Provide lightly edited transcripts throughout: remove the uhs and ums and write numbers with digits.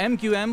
MQM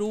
2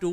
2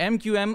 MQM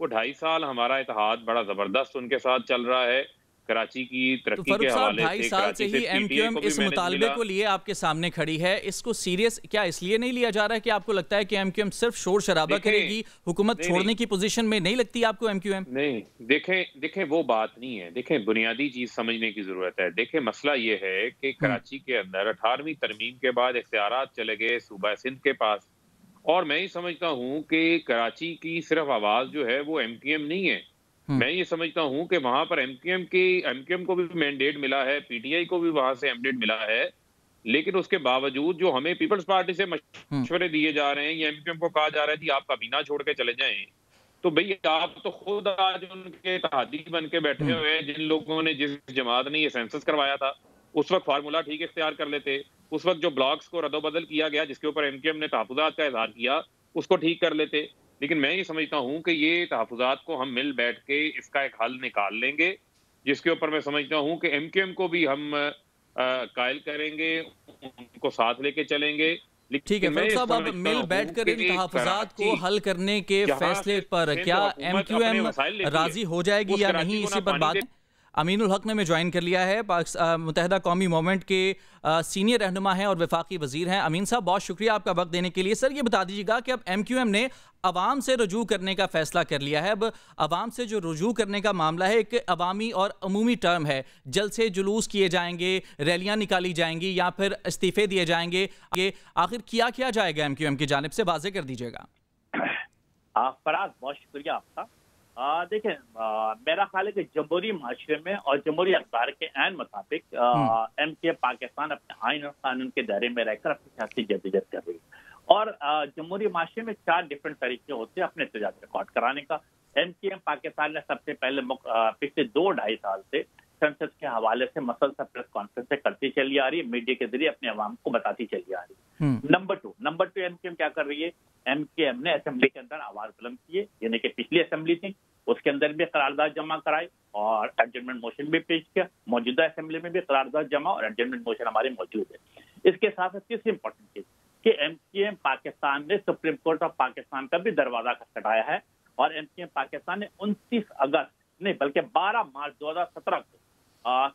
وہ 2.5 سال ہمارا اتحاد بڑا زبردست ان کے ساتھ چل رہا ہے، کراچی کی ترقی کے حوالے سے۔ 2.5 سال سے ہی ایم کیو ایم اس مطالبے کو لیے آپ کے سامنے کھڑی ہے، اس کو سیریس کیا اس لیے نہیں لیا جا رہا ہے کہ آپ کو لگتا ہے کہ ایم کیو ایم صرف شور شرابہ کرے گی، حکومت چھوڑنے کی پوزیشن میں نہیں لگتی آپ کو ایم کیو ایم؟ نہیں، دیکھیں وہ بات نہیں ہے، دیکھیں بنیادی چیز سمجھنے کی ضرورت ہے۔ دیکھیں مسئلہ یہ ہے کہ کراچی کے اندر 18ویں ترمیم کے بعد اختیارات چلے گئے صوبہ سندھ کے پاس، اور میں یہ سمجھتا ہوں کہ کراچی کی صرف آواز جو ہے وہ ایم کیو ایم نہیں ہے، میں یہ سمجھتا ہوں کہ وہاں پر ایم کیو ایم کو بھی مینڈیٹ ملا ہے، پی ٹی آئی کو بھی وہاں سے مینڈیٹ ملا ہے، لیکن اس کے باوجود جو ہمیں پیپلز پارٹی سے مشورے دیے جا رہے ہیں، یا ایم کیو ایم کو کہا جا رہا ہے کہ آپ کابینہ چھوڑ کے چلے جائیں، تو بھئی آپ تو خود آج ان کے اتحادی بن کے بیٹھے ہوئے ہیں۔ جن لوگوں نے، جس جماعت نے یہ سینسس کروایا تھا، اس وقت فارمولا ٹھیک اختیار کر لیتے، اس وقت جو بلاکس کو رد و بدل کیا گیا جس کے اوپر ایم کیو ایم نے تحفظات کا اظہار کیا، اس کو ٹھیک کر لیتے۔ لیکن میں یہ سمجھتا ہوں کہ یہ تحفظات کو ہم مل بیٹھ کے اس کا ایک حل نکال لیں گے، جس کے اوپر میں سمجھتا ہوں کہ ایم کیو ایم کو بھی ہم قائل کریں گے، ان کو ساتھ لے کے چلیں گے۔ ٹھیک ہے فاروق صاحب، اب مل بیٹھ کر ان تحفظات کو حل کرنے کے فیصلے پر کیا ایم کیو ایم راضی ہو جائے گی یا نہیں، اسی پر بات امین الحق نے میں جوائن کر لیا ہے، متحدہ قومی موومنٹ کے سینئر رہنما ہیں اور وفاقی وزیر ہیں۔ امین صاحب بہت شکریہ آپ کا وقت دینے کے لیے۔ سر یہ بتا دیجیے گا کہ اب ایم کیو ایم نے عوام سے رجوع کرنے کا فیصلہ کر لیا ہے، اب عوام سے جو رجوع کرنے کا معاملہ ہے ایک عوامی اور عمومی ٹرم ہے، جلسے جلوس کیے جائیں گے، ریلیاں نکالی جائیں گی یا پھر استعفے دیے جائیں گے، آخر کیا جائے گا ایم کیو ایم کی جانب سے، واضح کر دیجیے گا۔ فراز بہت شکریہ آپ کا۔ دیکھیں میرا خیال ہے کہ جمہوری معاشرے میں اور جمہوری اقدار کے عین مطابق ایم کیو پاکستان اپنے آئین اور قانون کے دائرے میں رہ کر اپنی سیاسی جدوجہد کر رہی ہے، اور جمہوری معاشرے میں 4 ڈفرینٹ طریقے ہوتے ہیں اپنے احتجاج ریکارڈ کرانے کا۔ ایم کیو ایم پاکستان نے سب سے پہلے پچھلے 2-2.5 سال سے سینسس کے حوالے سے مسلسل پریس کانفرنسیں کرتی چلی آ رہی ہے، میڈیا کے ذریعے اپنے عوام کو بتاتی چلی آ رہی ہے۔ نمبر 2 ایم کیو ایم کیا کر رہی ہے؟ ایم کیو ایم نے اسمبلی کے اندر آواز بلند کی ہے، یعنی کہ پچھلی اسمبلی تھی اس کے اندر بھی قرارداد جمع کرائی اور ایڈجسٹمنٹ موشن بھی پیش کیا، موجودہ اسمبلی میں بھی قرارداد جمع اور ایڈجسٹمنٹ موشن ہمارے موجود ہے۔ اس کے ساتھ تیسری امپورٹنٹ چیز کہ ایم کیو ایم پاکستان نے سپریم کورٹ آف پاکستان کا بھی دروازہ کھٹکھٹایا ہے، اور ایم کیو ایم پاکستان نے 29 اگست نہیں بلکہ 12 مارچ 2017 کو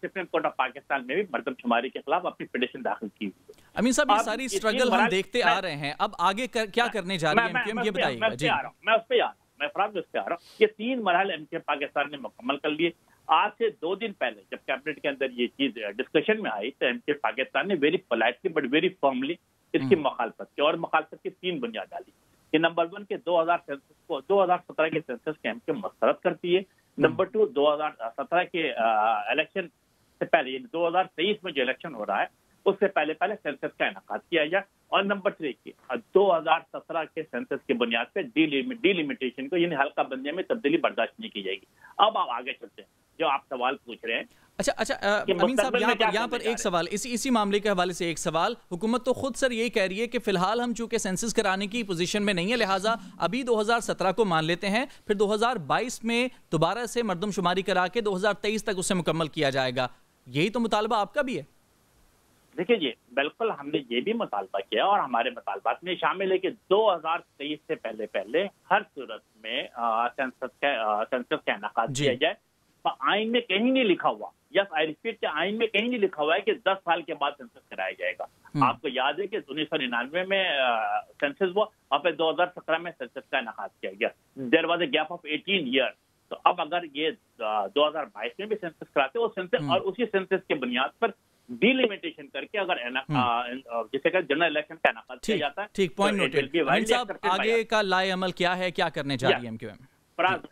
سپریم کورٹ آف پاکستان میں بھی مردم شماری کے خلاف اپنی پٹیشن داخل کی ہوئی ہے۔ امین صاحب یہ ساری اسٹرگل ہم دیکھتے آ رہے ہیں، اب آگے کیا کرنے جا رہی ہے ایم کیو ایم، یہ بتائیے گا۔ جی میں اس پہ آ رہا ہوں، میں فراز اس پہ آ رہا ہوں۔ یہ 3 مراحل ایم کیو ایم پاکستان نے مکمل کر لیے۔ آج سے 2 دن پہلے جب کیبنٹ کے اندر یہ چیز ڈسکشن میں آئی تو ایم کیو ایم پاکستان نے very politely but very formally اس کی مخالفت کی، اور مخالفت کی 3 بنیاد ڈالی کہ نمبر 1 کہ 2017 کے سینسس کے ایم کیو ایم مسترد کرتی ہے، نمبر 2 2017 کے الیکشن سے پہلے یعنی 2023 میں جو الیکشن ہو رہا ہے اس سے پہلے سینسس کا انعقاد کیا جائے، اور نمبر 3 کی 2017 کے سینسس کی بنیاد پہ ڈی لیمیٹیشن کو یعنی حلقہ بندی میں تبدیلی برداشت نہیں کی جائے گی۔ اب آپ آگے چلتے ہیں جو آپ سوال پوچھ رہے ہیں۔ اچھا امین صاحب یہاں پر ایک سوال، اسی معاملے کے حوالے سے ایک سوال، حکومت تو خود سر یہی کہہ رہی ہے کہ فی الحال ہم چونکہ سینسس کرانے کی پوزیشن میں نہیں ہے، لہٰذا ابھی 2017 کو مان لیتے ہیں، پھر 2022 میں دوبارہ سے مردم شماری کرا کے 2023 تک اسے مکمل کیا جائے گا، یہی تو مطالبہ آپ کا بھی ہے؟ دیکھیے جی بالکل ہم نے یہ بھی مطالبہ کیا اور ہمارے مطالبات میں شامل ہے کہ 2023 سے پہلے ہر صورت میں سینسس کا انعقاد کیا جائے۔ آئین میں کہیں نہیں لکھا ہوا، یس آئی ریپیٹ کہ آئین میں کہیں نہیں لکھا ہوا ہے کہ 10 سال کے بعد سینسس کرایا جائے گا۔ آپ کو یاد ہے کہ 1999 میں سینسس ہوا اور پھر 2017 میں سینسس کا انعقاد کیا گیا، there was a gap of 18 year. تو اب اگر یہ 2022 میں بھی سینسس کراتے اور اسی سینسس کے بنیاد پر ڈی لیمیٹیشن کر کے اگر جسے کہ جنرل الیکشن کا انعقاد کیا جاتا ہے، ٹھیک پوائنٹ نوٹڈ۔ امین صاحب آگے کا لائے عمل کیا ہے، کیا کرنے جا رہی ہے ایم کیو ایم؟ فراز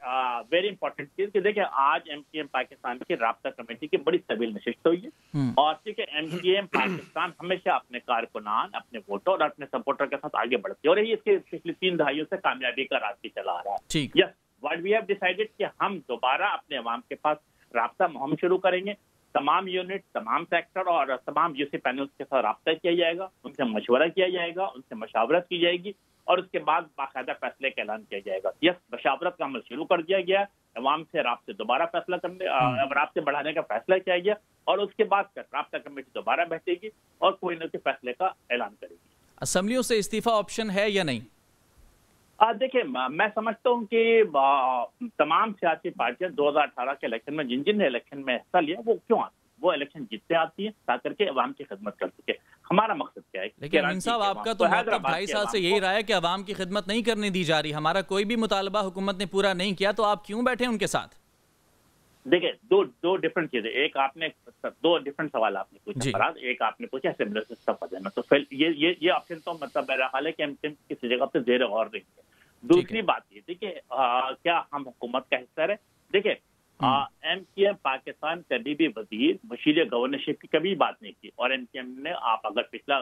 ویری امپورٹنٹ چیز کہ دیکھیں آج ایم کیو ایم پاکستان کی رابطہ کمیٹی کی بڑی طویل نشست ہوئی ہے، اور کیونکہ ایم کیو ایم پاکستان ہمیشہ اپنے کارکنان، اپنے ووٹر اور اپنے سپورٹر کے ساتھ آگے بڑھتی ہے، اور یہ اس کے پچھلی 3 دہائیوں سے کامیابی کا راستہ چلا آ رہا ہے۔ Yes what we have decided کہ ہم دوبارہ اپنے عوام کے پاس رابطہ مہم شروع کریں گے، تمام یونٹ، تمام سیکٹر اور تمام یو سی پینلز کے ساتھ رابطہ کیا جائے گا، ان سے مشورہ کیا جائے گا، ان سے مشاورت کی جائے گی، اور اس کے بعد باقاعدہ فیصلے کا اعلان کیا جائے گا۔ یس مشاورت کا عمل شروع کر دیا گیا، عوام سے رابطے دوبارہ فیصلہ کرنے، رابطے بڑھانے کا فیصلہ کیا گیا، اور اس کے بعد رابطہ کمیٹی دوبارہ بیٹھے گی اور کوئی نہ کوئی فیصلے کا اعلان کرے گی۔ اسمبلیوں سے استعفیٰ آپشن ہے یا نہیں؟ دیکھیں میں سمجھتا ہوں کہ تمام سیاسی پارٹیاں 2018 کے الیکشن میں جن نے الیکشن میں حصہ لیا وہ کیوں آتی ہیں؟ وہ الیکشن جیتتے آتی ہیں تاکہ کے عوام کی خدمت کر سکے. ہمارا مقصد کیا ہے؟ لیکن امین صاحب آپ کا تو موقف 2.5 سال سے یہی رہا ہے کہ عوام کی خدمت نہیں کرنے دی جا رہی. ہمارا کوئی بھی مطالبہ حکومت نے پورا نہیں کیا تو آپ کیوں بیٹھے ان کے ساتھ؟ دیکھیں دو ڈفرنٹ چیزیں. ایک آپ نے 2 ڈفرنٹ سوال آپ نے پوچھا فراز. ایک آپ نے پوچھا اسمبلی سے استعفیٰ دینا, تو یہ آپشن تو مطلب میرا خیال ہے کہ ہم کسی جگہ پہ زیر غور رہیں گے. دوسری بات یہ تھی کہ کیا ہم حکومت کا حصہ رہے. دیکھیں ایم کیو ایم پاکستان کبھی بھی وزیر مشیر گورنرشپ کی کبھی بات نہیں کی, اور ایم کیو ایم نے آپ اگر پچھلا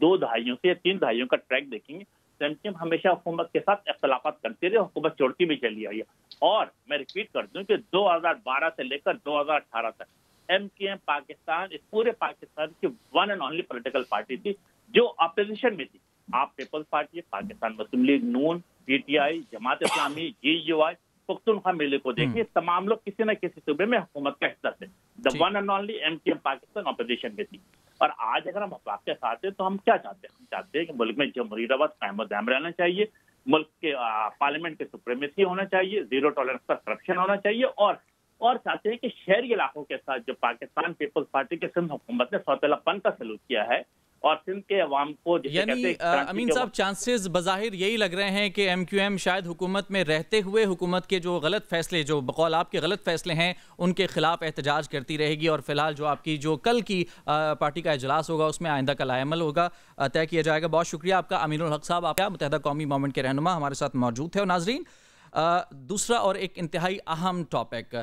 2 دہائیوں سے یا 3 دہائیوں کا ٹریک دیکھیں گے تو ایم کیو ایم ہمیشہ حکومت کے ساتھ اختلافات کرتے رہے, حکومت چھوڑتی بھی چلی آئی ہے. اور میں ریپیٹ کر دوں کہ 2012 سے لے کر 2018 تک ایم کیو ایم پاکستان اس پورے پاکستان کی one and only political party تھی جو اپوزیشن میں تھی. آپ پیپلز پارٹی, پاکستان مسلم لیگ نون, P T I, Jamaat Islami, G you آئی, پختونخوا میلے کو دیکھیے, تمام لوگ کسی نہ کسی صوبے میں حکومت کا حصہ تھے. The one and only M Q M Pakistan opposition میں تھی. اور آج اگر ہم افواق کے ساتھ ہیں تو ہم کیا چاہتے ہیں؟ ہم چاہتے ہیں کہ ملک میں جمہوری رویہ قائم و دائم رہنا چاہیے, ملک کے پارلیمنٹ کے سپریمیسی ہونا چاہیے, زیرو ٹالرنس پر کرپشن ہونا چاہیے, اور چاہتے ہیں کہ شہری علاقوں کے ساتھ جو پاکستان پیپلز پارٹی کے سندھ حکومت نے سوتیلا پن کا سلوک کیا ہے اور سندھ کے عوام کو یعنی امین صاحب چانسز بظاہر یہی لگ رہے ہیں کہ ایم کیو ایم شاید حکومت میں رہتے ہوئے حکومت کے جو غلط فیصلے, جو بقول آپ کے غلط فیصلے ہیں, ان کے خلاف احتجاج کرتی رہے گی, اور فی الحال جو آپ کی جو کل کی پارٹی کا اجلاس ہوگا اس میں آئندہ کا لائے عمل ہوگا, طے کیا جائے گا. بہت شکریہ آپ کا امین الحق صاحب, آپ متحدہ قومی موومنٹ کے رہنما ہمارے ساتھ موجود تھے. اور ناظرین دوسرا اور ایک انتہائی اہم ٹاپک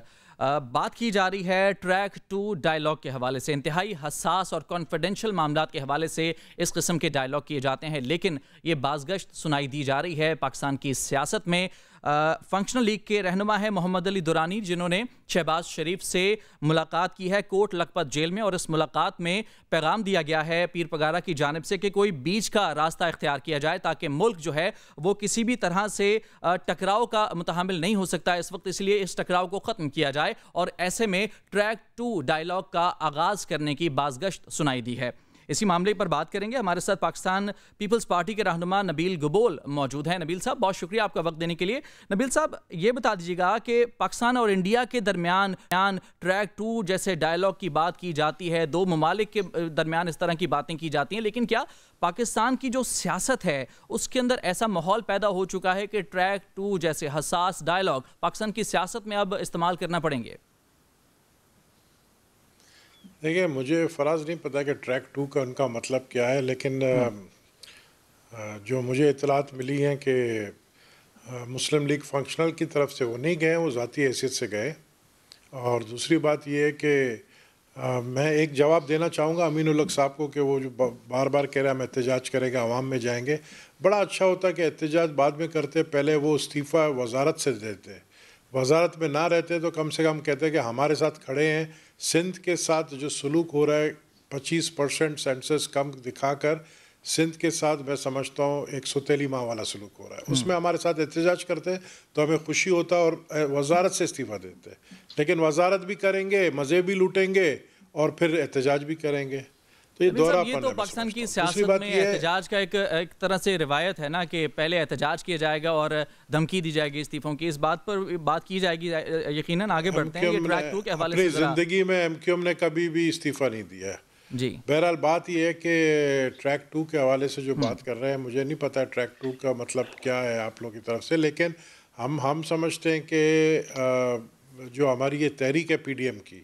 بات کی جا رہی ہے ٹریک 2 ڈائیلاگ کے حوالے سے. انتہائی حساس اور کانفیڈنشل معاملات کے حوالے سے اس قسم کے ڈائیلاگ کیے جاتے ہیں, لیکن یہ بازگشت سنائی دی جا رہی ہے پاکستان کی سیاست میں. فنکشنل لیگ کے رہنما ہے محمد علی درانی, جنہوں نے شہباز شریف سے ملاقات کی ہے کوٹ لکھپت جیل میں, اور اس ملاقات میں پیغام دیا گیا ہے پیر پگارا کی جانب سے کہ کوئی بیچ کا راستہ اختیار کیا جائے تاکہ ملک جو ہے وہ کسی بھی طرح سے ٹکراؤ کا متحمل نہیں ہو سکتا اس وقت, اس لیے اس ٹکراؤ کو ختم کیا جائے, اور ایسے میں ٹریک 2 ڈائیلاگ کا آغاز کرنے کی بازگشت سنائی دی ہے. اسی معاملے پر بات کریں گے. ہمارے ساتھ پاکستان پیپلز پارٹی کے رہنما نبیل گبول موجود ہیں. نبیل صاحب بہت شکریہ آپ کا وقت دینے کے لیے. نبیل صاحب یہ بتا دیجیے گا کہ پاکستان اور انڈیا کے درمیان ٹریک 2 جیسے ڈائیلاگ کی بات کی جاتی ہے, 2 ممالک کے درمیان اس طرح کی باتیں کی جاتی ہیں, لیکن کیا پاکستان کی جو سیاست ہے اس کے اندر ایسا ماحول پیدا ہو چکا ہے کہ ٹریک 2 جیسے حساس ڈائیلاگ پاکستان کی سیاست میں اب استعمال کرنا پڑیں گے؟ دیکھیے مجھے فراز نہیں پتا کہ ٹریک 2 کا ان کا مطلب کیا ہے, لیکن جو مجھے اطلاعات ملی ہیں کہ مسلم لیگ فنکشنل کی طرف سے وہ نہیں گئے, وہ ذاتی حیثیت سے گئے. اور دوسری بات یہ ہے کہ میں ایک جواب دینا چاہوں گا امین الحق صاحب کو کہ وہ جو بار بار کہہ رہے ہیں ہم احتجاج کریں گے, عوام میں جائیں گے. بڑا اچھا ہوتا کہ احتجاج بعد میں کرتے, پہلے وہ استعفیٰ وزارت سے دیتے. وزارت میں نہ رہتے تو کم سے کم کہتے کہ ہمارے ساتھ کھڑے ہیں. سندھ کے ساتھ جو سلوک ہو رہا ہے 25% سینسس کم دکھا کر سندھ کے ساتھ میں سمجھتا ہوں ایک ستیلی ماں والا سلوک ہو رہا ہے, اس میں ہمارے ساتھ احتجاج کرتے تو ہمیں خوشی ہوتا اور وزارت سے استعفیٰ دیتے. لیکن وزارت بھی کریں گے, مزے بھی لوٹیں گے اور پھر احتجاج بھی کریں گے. تو یہ تو پاکستان کی سیاست میں احتجاج کا ایک طرح سے روایت ہے نا کہ پہلے احتجاج کیا جائے گا اور دھمکی دی جائے گی استعفوں کی. اس بات پر بات کی جائے گی یقیناً. آگے بڑھتے ہیں. یہ ٹریک 2 کے حوالے سے اپنی زندگی میں ایم کیو ایم نے کبھی بھی استعفیٰ نہیں دیا ہے. جی بہرحال بات یہ ہے کہ ٹریک 2 کے حوالے سے جو بات کر رہے ہیں, مجھے نہیں پتا ٹریک 2 کا مطلب کیا ہے آپ لوگوں کی طرف سے, لیکن ہم سمجھتے ہیں کہ جو ہماری یہ تحریک ہے پی ڈی ایم کی,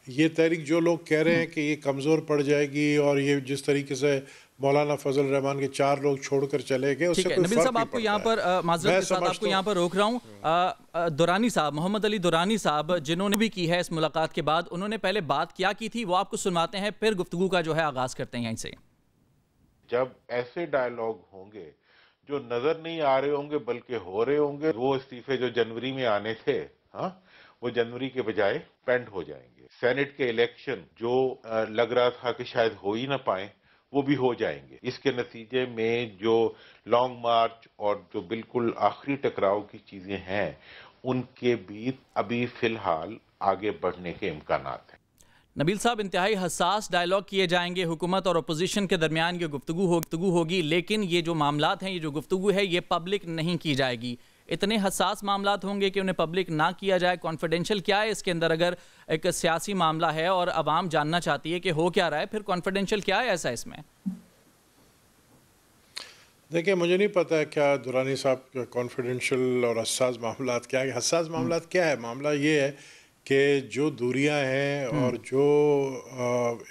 یہ تحریک جو لوگ کہہ رہے ہیں کہ یہ کمزور پڑ جائے گی اور یہ جس طریقے سے مولانا فضل الرحمان کے 4 لوگ چھوڑ کر چلے گئے, اس سے کوئی فرق نہیں پڑتا ہے. آپ کو یہاں پر معذرت کے ساتھ آپ کو یہاں پر روک رہا ہوں. درانی صاحب, محمد علی درانی صاحب جنہوں نے بھی کی ہے اس ملاقات کے بعد, انہوں نے پہلے بات کیا کی تھی وہ آپ کو سنواتے ہیں, پھر گفتگو کا جو ہے آغاز کرتے ہیں یہیں سے. جب ایسے ڈائیلاگ ہوں گے جو نظر نہیں آ رہے ہوں گے بلکہ ہو رہے ہوں گے, وہ استعفے جو جنوری میں آنے تھے وہ جنوری کے بجائے پینڈ ہو جائیں گے. سینٹ کے الیکشن جو لگ رہا تھا کہ شاید ہو ہی نہ پائیں, وہ بھی ہو جائیں گے. اس کے نتیجے میں جو لانگ مارچ اور جو بالکل آخری ٹکراؤ کی چیزیں ہیں ان کے بھی ابھی فی الحال آگے بڑھنے کے امکانات ہیں. نبیل صاحب، انتہائی حساس ڈائلاگ کیے جائیں گے، حکومت اور اپوزیشن کے درمیان یہ گفتگو ہوگی، لیکن یہ جو معاملات ہیں، یہ جو گفتگو ہے، یہ پبلک نہیں کی جائے گی۔ اتنے حساس معاملات ہوں گے کہ انہیں پبلک نہ کیا جائے، کانفیڈینشیل کیا ہے اس کے اندر؟ اگر ایک سیاسی معاملہ ہے اور عوام جاننا چاہتی ہے کہ ہو کیا رہا ہے، پھر کانفیڈینشیل کیا ہے ایسا اس میں؟ دیکھیں، مجھے نہیں پتا ہے کیا درانی صاحب کانفیڈینشیل اور حساس معاملات کیا ہے۔ حساس معاملات کیا ہے؟ معاملہ یہ ہے کہ جو دوریاں ہیں اور جو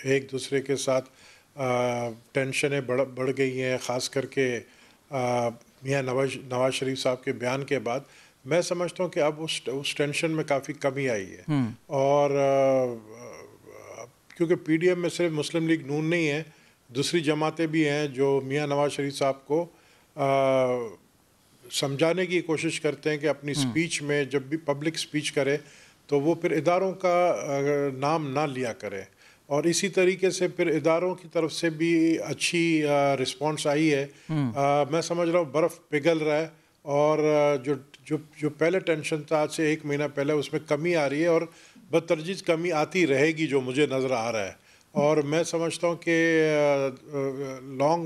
ایک دوسرے کے ساتھ ٹینشنیں بڑھ گئی ہیں، خاص کر کے میاں نواز شریف صاحب کے بیان کے بعد، میں سمجھتا ہوں کہ اب اس ٹینشن میں کافی کمی آئی ہے۔ اور کیونکہ پی ڈی ایم میں صرف مسلم لیگ نون نہیں ہے، دوسری جماعتیں بھی ہیں جو میاں نواز شریف صاحب کو سمجھانے کی کوشش کرتے ہیں کہ اپنی سپیچ میں جب بھی پبلک سپیچ کرے تو وہ پھر اداروں کا نام نہ لیا کرے، اور اسی طریقے سے پھر اداروں کی طرف سے بھی اچھی رسپانس آئی ہے۔ میں سمجھ رہا ہوں برف پگھل رہا ہے، اور جو پہلے ٹینشن تھا آج سے 1 مہینہ پہلے، اس میں کمی آ رہی ہے، اور بتدریج کمی آتی رہے گی، جو مجھے نظر آ رہا ہے۔ اور میں سمجھتا ہوں کہ لانگ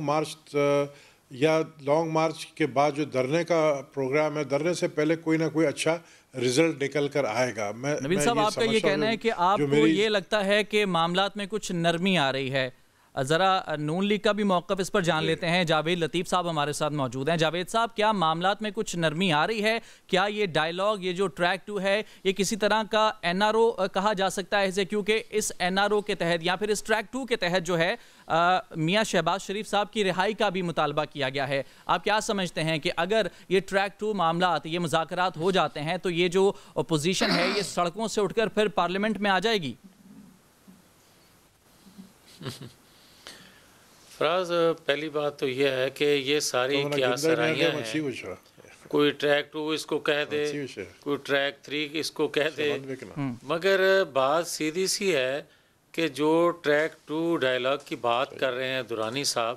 مارچ کے بعد جو دھرنے کا پروگرام ہے، دھرنے سے پہلے کوئی نہ کوئی اچھا رزلٹ نکل کر آئے گا۔ نبیل صاحب، آپ کا یہ کہنا ہے کہ آپ کو یہ لگتا ہے کہ معاملات میں کچھ نرمی آ رہی ہے۔ ذرا نون لیگ کا بھی موقف اس پر جان لیتے ہیں۔ جاوید لطیف صاحب ہمارے ساتھ موجود ہیں۔ جاوید صاحب، کیا معاملات میں کچھ نرمی آ رہی ہے؟ کیا یہ ڈائلاگ، یہ جو ٹریک 2 ہے، یہ کسی طرح کا NRO کہا جا سکتا ہے اسے؟ کیونکہ اس NRO کے تحت یا پھر اس ٹریک 2 کے تحت جو ہے میاں شہباز شریف صاحب کی رہائی کا بھی مطالبہ کیا گیا ہے۔ آپ کیا سمجھتے ہیں کہ اگر یہ ٹریک 2 معاملات، یہ مذاکرات ہو جاتے ہیں تو یہ جو اپوزیشن ہے، یہ سڑکوں سے اٹھ کر پھر پارلیمنٹ میں آ جائے گی؟ فراز، پہلی بات تو یہ ہے کہ یہ ساری کیا سرائیاں ہیں، کوئی ٹریک 2 اس کو کہہ دے، کوئی ٹریک 3 اس کو کہہ دے، مگر بات سیدھی سی ہے کہ جو ٹریک 2 ڈائلاگ کی بات کر رہے ہیں درانی صاحب،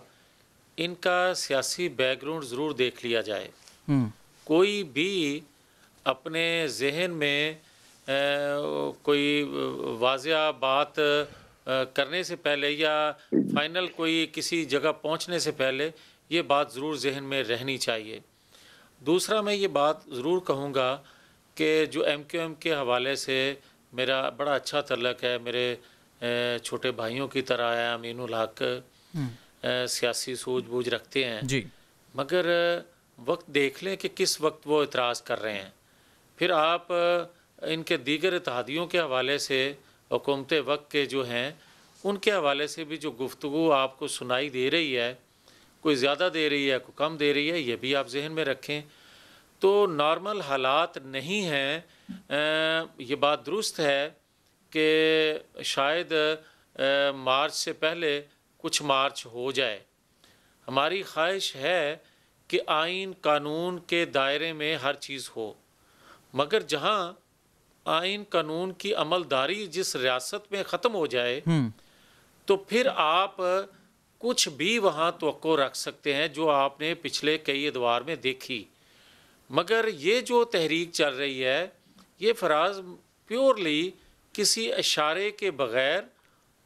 ان کا سیاسی بیک گراؤنڈ ضرور دیکھ لیا جائے۔ کوئی بھی اپنے ذہن میں کوئی واضح بات کرنے سے پہلے یا فائنل کوئی کسی جگہ پہنچنے سے پہلے یہ بات ضرور ذہن میں رہنی چاہیے۔ دوسرا، میں یہ بات ضرور کہوں گا کہ جو MQM کے حوالے سے میرا بڑا اچھا تعلق ہے، میرے چھوٹے بھائیوں کی طرح ہے، امین الحق سیاسی سوجھ بوجھ رکھتے ہیں، مگر وقت دیکھ لیں کہ کس وقت وہ اعتراض کر رہے ہیں۔ پھر آپ ان کے دیگر اتحادیوں کے حوالے سے، حکومت وقت کے جو ہیں، ان کے حوالے سے بھی جو گفتگو آپ کو سنائی دے رہی ہے، کوئی زیادہ دے رہی ہے، کوئی کم دے رہی ہے، یہ بھی آپ ذہن میں رکھیں۔ تو نارمل حالات نہیں ہیں۔ یہ بات درست ہے کہ شاید مارچ سے پہلے کچھ مارچ ہو جائے۔ ہماری خواہش ہے کہ آئین قانون کے دائرے میں ہر چیز ہو، مگر جہاں آئین قانون کی عملداری جس ریاست میں ختم ہو جائے تو پھر آپ کچھ بھی وہاں توقع رکھ سکتے ہیں جو آپ نے پچھلے کئی ادوار میں دیکھی۔ مگر یہ جو تحریک چل رہی ہے، یہ فراز پیورلی کسی اشارے کے بغیر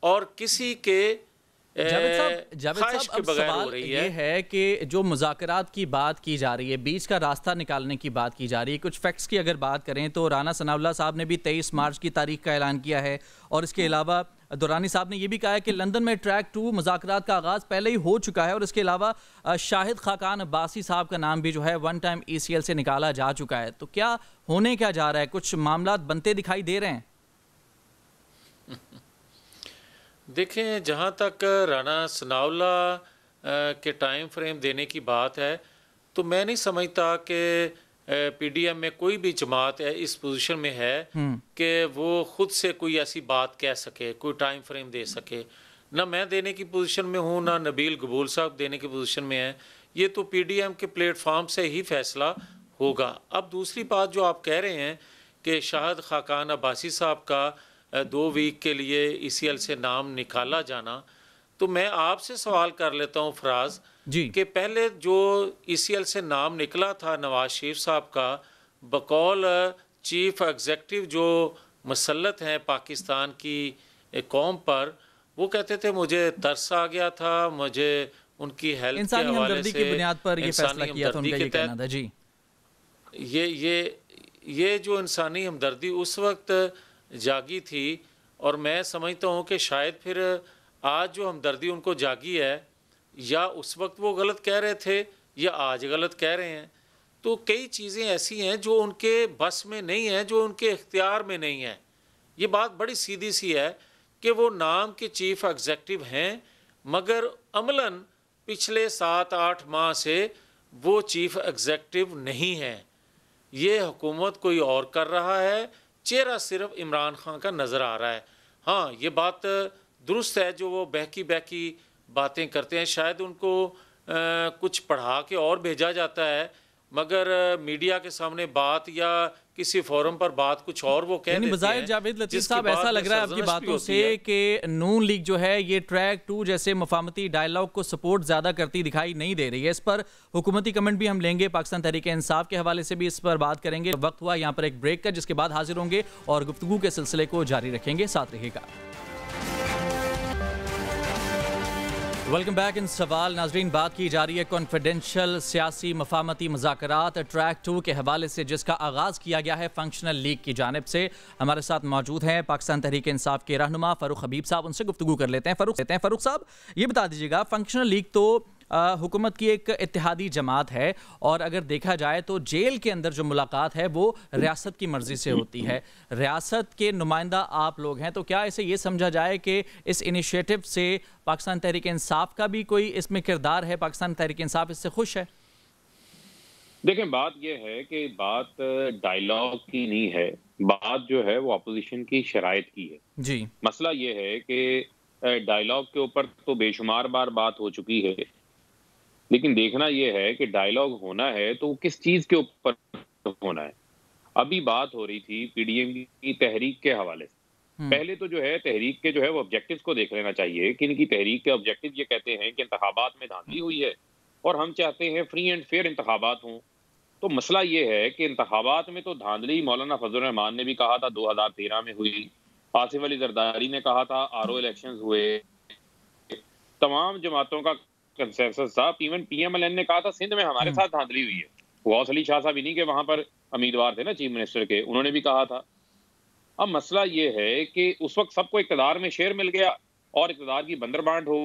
اور کسی کے خواہش کے بغیر ہو رہی ہے۔ یہ ہے کہ جو مذاکرات کی بات کی جا رہی ہے، بیچ کا راستہ نکالنے کی بات کی جا رہی ہے، کچھ فیکٹس کی اگر بات کریں تو رانا ثناء اللہ صاحب نے بھی 23 مارچ کی تاریخ کا اعلان کیا ہے، اور اس کے علاوہ دورانی صاحب نے یہ بھی کہا ہے کہ لندن میں ٹریک 2 مذاکرات کا آغاز پہلے ہی ہو چکا ہے، اور اس کے علاوہ شاہد خاقان عباسی صاحب کا نام بھی جو ہے 1 ٹائم ECL سے نکالا جا چکا ہے۔ تو کیا ہونے کیا جا رہا ہے؟ کچھ معاملات بنتے دکھائی دے رہے ہیں؟ دیکھیں، جہاں تک رانا ثناء اللہ کے ٹائم فریم دینے کی بات ہے تو میں نہیں سمجھتا کہ پی ڈی ایم میں کوئی بھی جماعت ہے اس پوزیشن میں ہے کہ وہ خود سے کوئی ایسی بات کہہ سکے، کوئی ٹائم فریم دے سکے۔ نہ میں دینے کی پوزیشن میں ہوں، نہ نبیل قبول صاحب دینے کی پوزیشن میں ہیں۔ یہ تو پی ڈی ایم کے پلیٹ فارم سے ہی فیصلہ ہوگا۔ اب دوسری بات جو آپ کہہ رہے ہیں کہ شاہد خاقان عباسی صاحب کا 2 ویک کے لیے ECL سے نام نکالا جانا، تو میں آپ سے سوال کر لیتا ہوں فراز کہ پہلے جو ECL سے نام نکلا تھا نواز شریف صاحب کا، بقول چیف ایگزیکٹو جو مسلط ہیں پاکستان کی ایک قوم پر، وہ کہتے تھے مجھے ترس آ گیا تھا، مجھے ان کی ہیلتھ کے حوالے سے کی بنیاد پر یہ فیصلہ کیا تھا، ان کا یہ کہنا تھا. جی یہ جو انسانی ہمدردی اس وقت جاگی تھی، اور میں سمجھتا ہوں کہ شاید پھر آج جو ہمدردی ان کو جاگی ہے، یا اس وقت وہ غلط کہہ رہے تھے یا آج غلط کہہ رہے ہیں. تو کئی چیزیں ایسی ہیں جو ان کے بس میں نہیں ہیں، جو ان کے اختیار میں نہیں ہیں. یہ بات بڑی سیدھی سی ہے کہ وہ نام کے چیف ایگزیکٹو ہیں، مگر عملاً پچھلے 7-8 ماہ سے وہ چیف ایگزیکٹو نہیں ہیں. یہ حکومت کوئی اور کر رہا ہے، چہرہ صرف عمران خان کا نظر آ رہا ہے. ہاں یہ بات درست ہے جو وہ بہکی باتیں کرتے ہیں، شاید ان کو کچھ پڑھا کے اور بھیجا جاتا ہے، مگر میڈیا کے سامنے بات یا کسی فورم پر بات کچھ اور وہ کہہ دیتے ہیں. بظاہر جاوید لطیف صاحب ایسا لگ رہا ہے آپ کی باتوں سے کہ نون لیگ جو ہے یہ ٹریک 2 جیسے مفاہمتی ڈائیلاگ کو سپورٹ زیادہ کرتی دکھائی نہیں دے رہی ہے. اس پر حکومتی کمنٹ بھی ہم لیں گے، پاکستان تحریک انصاف کے حوالے سے بھی اس پر بات کریں گے. وقت ہوا یہاں پر ایک بریک کا، جس کے بعد حاضر ہوں گے اور گفتگو کے سلسلے کو جاری رکھیں گے. ساتھ رہیے گا. ویلکم بیک ان سوال. ناظرین، بات کی جا رہی ہے کانفیڈینشل سیاسی مفاہمتی مذاکرات ٹریک 2 کے حوالے سے، جس کا آغاز کیا گیا ہے فنکشنل لیگ کی جانب سے. ہمارے ساتھ موجود ہیں پاکستان تحریک انصاف کے رہنما فاروق حبیب صاحب، ان سے گفتگو کر لیتے ہیں. فاروق صاحب، یہ بتا دیجیے گا، فنکشنل لیگ تو حکومت کی ایک اتحادی جماعت ہے، اور اگر دیکھا جائے تو جیل کے اندر جو ملاقات ہے وہ ریاست کی مرضی سے ہوتی ہے. ریاست کے نمائندہ آپ لوگ ہیں، تو کیا اسے یہ سمجھا جائے کہ اس انیشیٹو سے پاکستان تحریک انصاف کا بھی کوئی اس میں کردار ہے؟ پاکستان تحریک انصاف اس سے خوش ہے؟ دیکھیں، بات یہ ہے کہ بات ڈائیلاگ کی نہیں ہے، بات جو ہے وہ اپوزیشن کی شرائط کی ہے. جی، مسئلہ یہ ہے کہ ڈائیلاگ کے اوپر تو بے شمار بار بات ہو چکی ہے، لیکن دیکھنا یہ ہے کہ ڈائیلاگ ہونا ہے تو کس چیز کے اوپر ہونا ہے. ابھی بات ہو رہی تھی پی ڈی ایم کی تحریک کے حوالے سے. پہلے تو جو ہے تحریک کے جو ہے وہ آبجیکٹیوز کو دیکھ لینا چاہیے کہ ان کی تحریک کے آبجیکٹیو یہ کہتے ہیں کہ انتخابات میں دھاندلی ہوئی ہے اور ہم چاہتے ہیں فری اینڈ فیئر انتخابات ہوں. تو مسئلہ یہ ہے کہ انتخابات میں تو دھاندلی مولانا فضل الرحمان نے بھی کہا تھا 2013 میں ہوئی، آصف علی زرداری نے کہا تھا RO الیکشنز ہوئے، تمام جماعتوں کا کنسنسس تھا. ایون PMLN نے کہا تھا سندھ میں ہمارے ساتھ دھاندلی ہوئی ہے. غوث علی شاہ صاحب ہی نہیں کہ وہاں پر امیدوار تھے نا چیف منسٹر کے، انہوں نے بھی کہا تھا. اب مسئلہ یہ ہے کہ اس وقت سب کو اقتدار میں شیئر مل گیا اور اقتدار کی بندر بانٹ ہو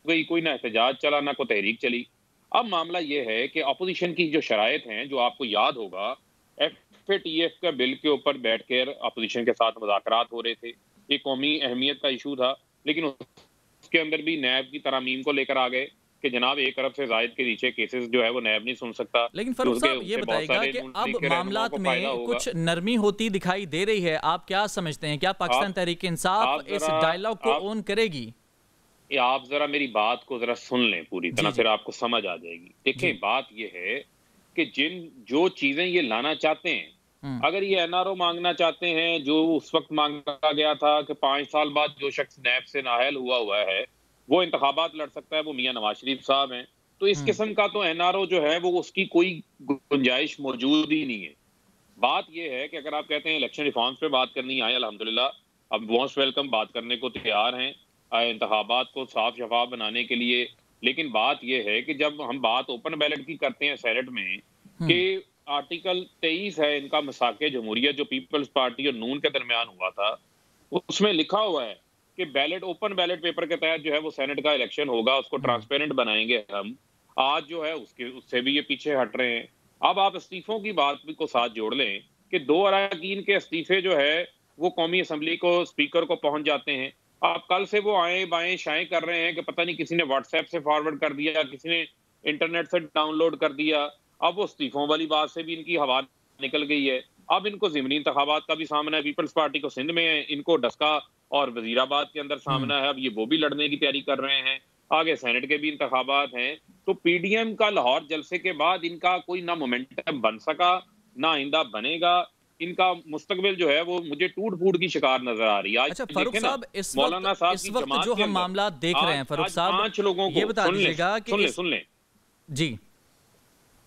گئی، کوئی نہ احتجاج چلا نہ کوئی تحریک چلی. اب معاملہ یہ ہے کہ اپوزیشن کی جو شرائط ہیں، جو آپ کو یاد ہوگا FATF کا بل کے اوپر بیٹھ کر اپوزیشن کے ساتھ مذاکرات ہو رہے تھے. یہ قومی اہمیت کا ایشو تھا، لیکن اس کے اندر بھی نیب کی ترامیم کو لے کر آ گئے کہ جناب 1 ارب سے زائد کے نیچے کیسز جو ہے وہ نیب نہیں سن سکتا. لیکن فاروق صاحب یہ بتائے گا کہ اب معاملات میں کچھ نرمی ہوتی دکھائی دے رہی ہے، آپ کیا سمجھتے ہیں؟ کیا پاکستان تحریک انصاف اس ڈائیلاگ کو اون کرے گی؟ آپ ذرا میری بات کو ذرا سن لیں پوری طرح، پھر آپ کو سمجھ آ جائے گی. دیکھیں، بات یہ ہے کہ جو چیزیں یہ لانا چاہتے ہیں، اگر یہ NRO مانگنا چاہتے ہیں جو اس وقت مانگا گیا تھا کہ 5 سال بعد جو شخص نیب سے نااہل ہوا ہے وہ انتخابات لڑ سکتا ہے، وہ میاں نواز شریف صاحب ہیں، تو اس قسم کا تو NRO جو ہے وہ اس کی کوئی گنجائش موجود ہی نہیں ہے. بات یہ ہے کہ اگر آپ کہتے ہیں الیکشن ریفارمز پہ بات کرنی آئے، الحمدللہ اب موسٹ ویلکم، بات کرنے کو تیار ہیں انتخابات کو صاف شفاف بنانے کے لیے. لیکن بات یہ ہے کہ جب ہم بات اوپن بیلٹ کی کرتے ہیں سینٹ میں، کہ آرٹیکل 23 ہے ان کا مساق جمہوریت جو پیپلز پارٹی اور نون کے درمیان ہوا تھا، اس میں لکھا ہوا ہے کہ بیلٹ اوپن بیلٹ پیپر کے تحت جو ہے وہ سینٹ کا الیکشن ہوگا، اس کو ٹرانسپیرنٹ بنائیں گے ہم. آج جو ہے اس سے بھی یہ پیچھے ہٹ رہے ہیں. اب آپ استعفوں کی بات کو ساتھ جوڑ لیں کہ 2 اراکین کے استعفے جو ہے وہ قومی اسمبلی کو اسپیکر کو پہنچ جاتے ہیں. آپ کل سے وہ آئیں بائیں شائیں کر رہے ہیں کہ پتہ نہیں کسی نے واٹس ایپ سے فارورڈ کر دیا، کسی نے انٹرنیٹ سے ڈاؤن لوڈ کر دیا. اب وہ استعفوں والی بات سے بھی ان کی ہوا نکل گئی ہے. اب ان کو ضمنی انتخابات کا بھی سامنا ہے، پیپلز پارٹی کو سندھ میں ہے، ان کو ڈسکا اور وزیر آباد کے اندر سامنا ہے. اب یہ وہ بھی لڑنے کی تیاری کر رہے ہیں. آگے سینٹ کے بھی انتخابات ہیں. تو پی ڈی ایم کا لاہور جلسے کے بعد ان کا کوئی نہ مومنٹم بن سکا نہ آئندہ بنے گا. ان کا مستقبل جو ہے وہ مجھے ٹوٹ پھوٹ کی شکار نظر آ رہی ہے. اچھا فاروق صاحب، اس وقت جو ہم معاملات دیکھ رہے ہیں فاروق صاحب، 5 لوگوں کو یہ بتا دیجیے گا کہ سن لیں جی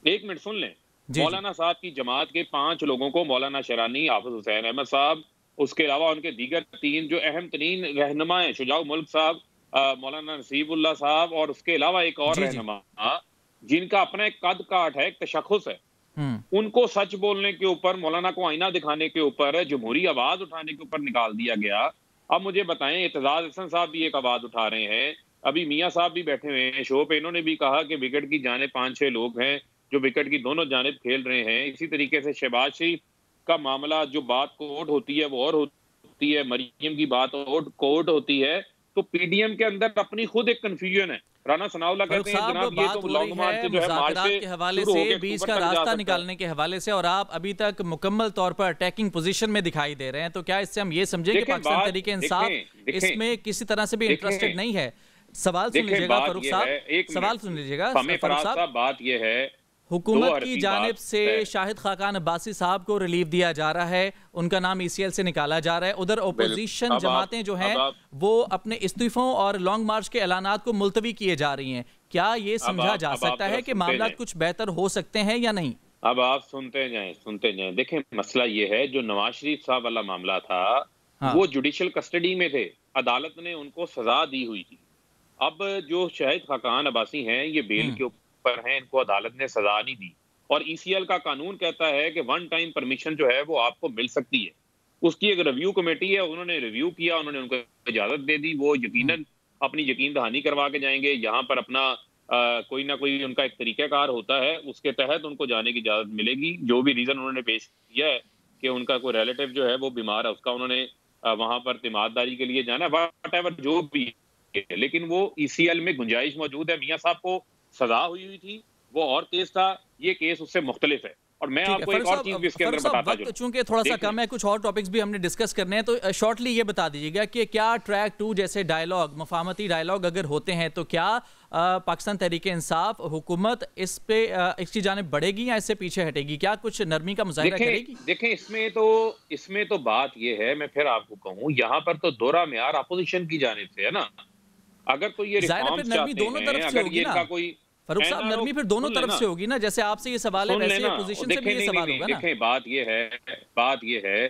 1 منٹ سن لیں. مولانا صاحب کی جماعت کے 5 لوگوں کو، مولانا شرانی، حافظ حسین احمد صاحب، اس کے علاوہ ان کے دیگر 3 جو اہم ترین رہنما ہیں، شجاع ملک صاحب، مولانا نصیب اللہ صاحب، اور اس کے علاوہ ایک اور رہنما جن کا اپنا ایک قد کاٹ ہے، ایک تشخص ہے، ان کو سچ بولنے کے اوپر، مولانا کو آئینہ دکھانے کے اوپر، جمہوری آواز اٹھانے کے اوپر نکال دیا گیا۔ اب مجھے بتائیں، اعتزاز احسن صاحب بھی ایک آواز اٹھا رہے ہیں، ابھی میاں صاحب بھی بیٹھے ہوئے ہیں شو پہ، انہوں نے بھی کہا کہ وکٹ کی جانب 5-6 لوگ ہیں جو وکٹ کی دونوں جانب کھیل رہے ہیں۔ اسی طریقے سے شہباز شریف کا معاملہ، جو بات کوٹ ہوتی ہے وہ اور ہوتی ہے، مریم کی بات کوٹ ہوتی ہے، تو پی ڈی ایم کے اندر اپنی خود ایک کنفیوژن ہے۔ رانا ثناء اللہ کہتے ہیں جناب یہ تو لانگ مارچ جو ہے مذاکرات کے حوالے سے، بیچ کا راستہ نکالنے کے حوالے سے، اور آپ ابھی تک مکمل طور پر اٹیکنگ پوزیشن میں دکھائی دے رہے ہیں، تو کیا اس سے ہم یہ سمجھیں کہ پاکستان تحریک انصاف اس میں کسی طرح سے بھی انٹرسٹڈ نہیں ہے؟ سوال سن لیجیے گا فاروق صاحب، سوال سن لیجیے گا فاروق صاحب، بات یہ ہے حکومت کی جانب سے شاہد خاقان عباسی صاحب کو ریلیف دیا جا رہا ہے، ان کا نام ای سی ایل سے نکالا جا رہا ہے، ادھر اپوزیشن جماعتیں جو ہیں وہ اپنے استعفوں اور لانگ مارچ کے اعلانات کو ملتوی کیے جا رہی ہیں، کیا یہ سمجھا جا سکتا ہے کہ معاملات کچھ بہتر ہو سکتے ہیں یا نہیں؟ اب آپ سنتے جائیں، دیکھیں مسئلہ یہ ہے، جو نواز شریف صاحب والا معاملہ تھا وہ جوڈیشل کسٹڈی میں تھے، عدالت نے ان کو سزا دی ہوئی تھی۔ اب جو شاہد خاقان عباسی ہیں یہ بیل کے اوپر ہیں، ان کو عدالت نے سزا نہیں دی، اور ای سی ایل کا قانون کہتا ہے کہ 1 ٹائم پرمیشن جو ہے وہ آپ کو مل سکتی ہے۔ اس کی ایک ریویو کمیٹی ہے، انہوں نے ریویو کیا، انہوں نے ان کو اجازت دے دی، وہ یقیناً اپنی یقین دہانی کروا کے جائیں گے۔ یہاں پر اپنا کوئی نہ کوئی ان کا ایک طریقہ کار ہوتا ہے، اس کے تحت ان کو جانے کی اجازت ملے گی۔ جو بھی ریزن انہوں نے پیش کیا ہے کہ ان کا کوئی ریلیٹیو جو ہے وہ بیمار ہے، اس کا انہوں نے وہاں پر تیمارداری کے لیے جانا ہے، واٹ ایور جو بھی ہے، لیکن وہ ای سی ایل میں گنجائش موجود ہے۔ میاں صاحب کو سزا ہوئی تھی، وہ اور کیس تھا، یہ کیس اس سے مختلف ہے۔ اور میں آپ کو ایک اور چیز بھی اس کے اندر بتاتا ہوں، چونکہ تھوڑا سا کم ہے، کچھ اور ٹاپکس بھی ہم نے ڈسکس کرنے ہیں، تو شارٹلی یہ بتا دیجیے گا کہ کیا ٹریک 2 جیسے ڈائیلاگ، مفاہمتی ڈائیلاگ اگر ہوتے ہیں تو کیا پاکستان تحریک انصاف حکومت اس پہ اس کی جانب بڑھے گی یا اس سے پیچھے ہٹے گی؟ کیا کچھ نرمی کا مظاہرہ کرے گی؟ دیکھیں اس میں تو بات یہ ہے، میں پھر آپ کو کہوں، یہاں پر تو دوہرا معیار اپوزیشن کی جانب سے ہے نا۔ اگر تو یہ ریفارمز چاہتے ہیں، اگر یہ ان کا کوئی فاروق صاحب نرمی پھر دونوں طرف سے ہوگی نا، جیسے آپ سے یہ سوال ہے ویسے اپوزیشن سے بھی یہ سوال ہوگا نا۔ دیکھیں بات یہ ہے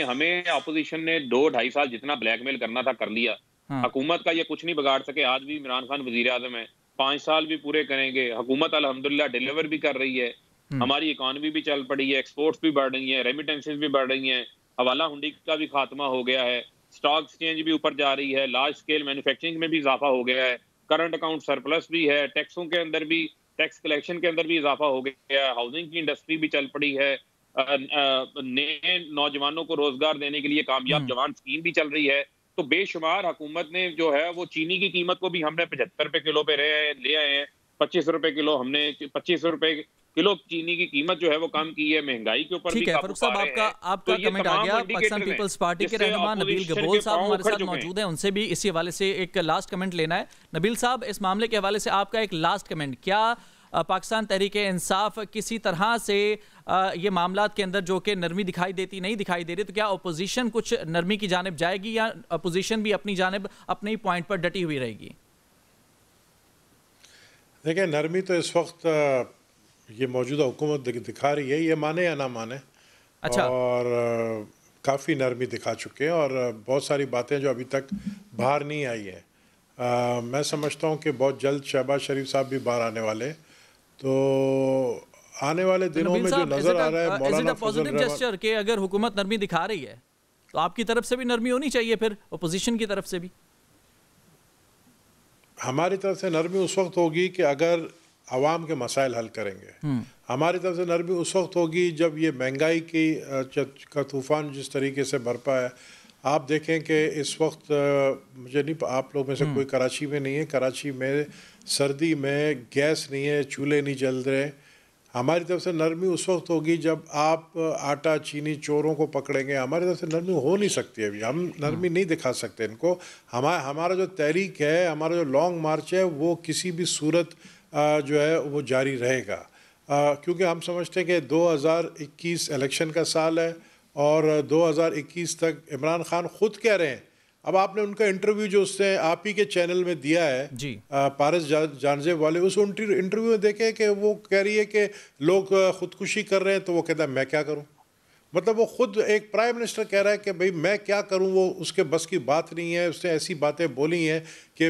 ہمیں اپوزیشن نے 2-2.5 سال جتنا بلیک میل کرنا تھا کر لیا، حکومت کا یہ کچھ نہیں بگاڑ سکے۔ آج بھی عمران خان وزیر اعظم ہے، 5 سال بھی پورے کریں گے، حکومت الحمدللہ ڈیلیور بھی کر رہی ہے، ہماری اکانومی بھی چل پڑی ہے، ایکسپورٹس بھی بڑھ رہی ہیں، ریمیٹنسز بھی بڑھ رہی ہیں، حوالہ ہنڈی کا بھی خاتمہ ہو گیا ہے، اسٹاک ایکسچینج بھی اوپر جا رہی ہے، لارج اسکیل مینوفیکچرنگ میں بھی اضافہ ہو گیا ہے، کرنٹ اکاؤنٹ سرپلس بھی ہے، ٹیکسوں کے اندر بھی، ٹیکس کلیکشن کے اندر بھی اضافہ ہو گیا ہے، ہاؤسنگ کی انڈسٹری بھی چل پڑی ہے، نئے نوجوانوں کو روزگار دینے کے لیے کامیاب جوان اسکیم بھی چل رہی ہے۔ تو بے شمار حکومت نے جو ہے وہ چینی کی قیمت کو بھی ہم نے 75 روپے کلو پہ لے آئے ہیں، 25 روپے کلو، ہم نے 25 روپے کلو چینی کی قیمت جو ہے وہ کم کی ہے، مہنگائی کے اوپر بھی ٹھیک ہے۔ فاروق صاحب آپ کا کمنٹ آ گیا۔ پاکستان پیپلز پارٹی کے رہنما نبیل گبول صاحب ہمارے ساتھ موجود ہیں، ان سے بھی اسی حوالے سے ایک لاسٹ کمنٹ لینا ہے۔ نبیل صاحب، اس معاملے کے حوالے سے آپ کا ایک لاسٹ کمنٹ، کیا پاکستان تحریک انصاف کسی طرح سے یہ معاملات کے اندر جو کہ نرمی دکھائی دیتی نہیں دکھائی دے رہی، تو کیا اپوزیشن کچھ نرمی کی جانب جائے گی یا اپوزیشن بھی اپنی جانب اپنے ہی پوائنٹ پر ڈٹی ہوئی رہے گی؟ دیکھیں، نرمی تو اس وقت یہ موجودہ حکومت دکھا رہی ہے، یہ مانے یا نہ مانے، اور کافی نرمی دکھا چکے ہیں، اور بہت ساری باتیں جو ابھی تک باہر نہیں آئی ہیں۔ میں سمجھتا ہوں کہ بہت جلد شہباز شریف صاحب بھی باہر آنے والے، تو آنے والے دنوں میں جو نظر آ رہا ہے مولانا فضل الرحمان کہ اگر حکومت نرمی دکھا رہی ہے تو آپ کی طرف سے بھی نرمی ہونی چاہیے، پھر اپوزیشن کی طرف سے بھی۔ ہماری طرف سے نرمی اس وقت ہوگی کہ اگر عوام کے مسائل حل کریں گے، ہماری طرف سے نرمی اس وقت ہوگی جب یہ مہنگائی کا طوفان جس طریقے سے برپا ہے۔ آپ دیکھیں کہ اس وقت مجھے نہیں، آپ لوگ میں سے کوئی کراچی میں نہیں ہے، کراچی میں سردی میں گیس نہیں ہے، چولہے نہیں جل رہے۔ ہماری طرف سے نرمی اس وقت ہوگی جب آپ آٹا چینی چوروں کو پکڑیں گے۔ ہماری طرف سے نرمی ہو نہیں سکتی، ابھی ہم نرمی نہیں دکھا سکتے ان کو۔ ہمارا جو تحریک ہے، ہمارا جو لانگ مارچ ہے، وہ کسی بھی صورت جو ہے وہ جاری رہے گا، کیونکہ ہم سمجھتے ہیں کہ 2021 الیکشن کا سال ہے، اور 2021 تک عمران خان خود کہہ رہے ہیں۔ اب آپ نے ان کا انٹرویو جو اس نے آپ ہی کے چینل میں دیا ہے، پارس جانزیب والے، اس انٹرویو میں دیکھیں کہ وہ کہہ رہی ہے کہ لوگ خودکشی کر رہے ہیں، تو وہ کہتا ہے میں کیا کروں، مطلب وہ خود ایک پرائم منسٹر کہہ رہا ہے کہ بھئی میں کیا کروں، وہ اس کے بس کی بات نہیں ہے. اس نے ایسی باتیں بولی ہیں کہ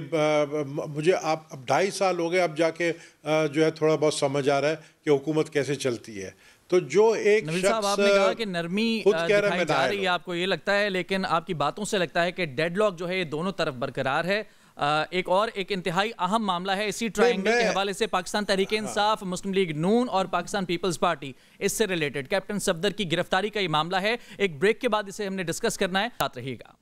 مجھے اب 2.5 سال ہو گئے، اب جا کے جو ہے تھوڑا بہت سمجھ آ رہا ہے کہ حکومت کیسے چلتی ہے. تو جو ایک شخص آپ نے کہا کہ نرمی دکھائی جا رہی ہے، آپ کو یہ لگتا ہے، لیکن آپ کی باتوں سے لگتا ہے کہ ڈیڈ لاک جو ہے یہ دونوں طرف برقرار ہے. ایک انتہائی اہم معاملہ ہے اسی ٹرائنگل کے حوالے سے، پاکستان تحریک انصاف، مسلم لیگ نون اور پاکستان پیپلز پارٹی، اس سے ریلیٹڈ کیپٹن صفدر کی گرفتاری کا یہ معاملہ ہے. ایک بریک کے بعد اسے ہم نے ڈسکس کرنا ہے، ساتھ رہیے گا.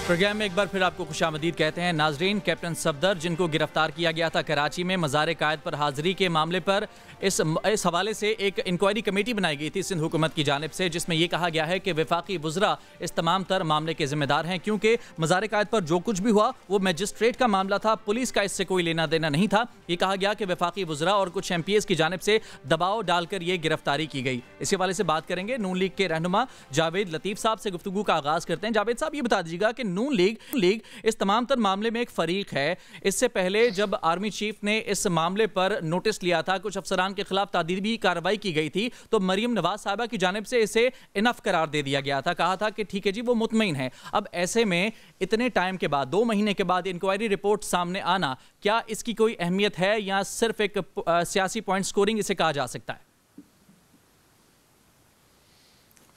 پروگرام میں ایک بار پھر آپ کو خوش آمدید کہتے ہیں. ناظرین، کیپٹن صفدر جن کو گرفتار کیا گیا تھا کراچی میں مزار قائد پر حاضری کے معاملے پر، اس حوالے سے ایک انکوائری کمیٹی بنائی گئی تھی سندھ حکومت کی جانب سے، جس میں یہ کہا گیا ہے کہ وفاقی وزراء اس تمام تر معاملے کے ذمہ دار ہیں، کیونکہ مزار قائد پر جو کچھ بھی ہوا وہ میجسٹریٹ کا معاملہ تھا، پولیس کا اس سے کوئی لینا دینا نہیں تھا. یہ کہا گیا کہ وفاقی وزراء اور کچھ MPs کی جانب سے دباؤ ڈال کر یہ گرفتاری کی گئی. اس حوالے سے بات کریں گے نون لیگ کے رہنما جاوید لطیف صاحب سے. گفتگو کا آغاز کرتے ہیں. جاوید صاحب، یہ بتا دیجیے گا کہ نون لیگ اس تمام تر معاملے میں ایک فریق ہے. اس سے پہلے جب آرمی چیف نے اس معاملے پر نوٹس لیا تھا، کچھ افسران کے خلاف تعدیبی کارروائی کی گئی تھی، تو مریم نواز صاحبہ کی جانب سے اسے انف قرار دے دیا گیا تھا. کہا تھا کہ ٹھیک ہے جی، وہ مطمئن ہے. اب ایسے میں اتنے ٹائم کے بعد، 2 مہینے کے بعد انکوائری رپورٹ سامنے آنا، کیا اس کی کوئی اہمیت ہے یا صرف ایک سیاسی پوائنٹ سکورنگ اسے کہا جا سکتا ہے؟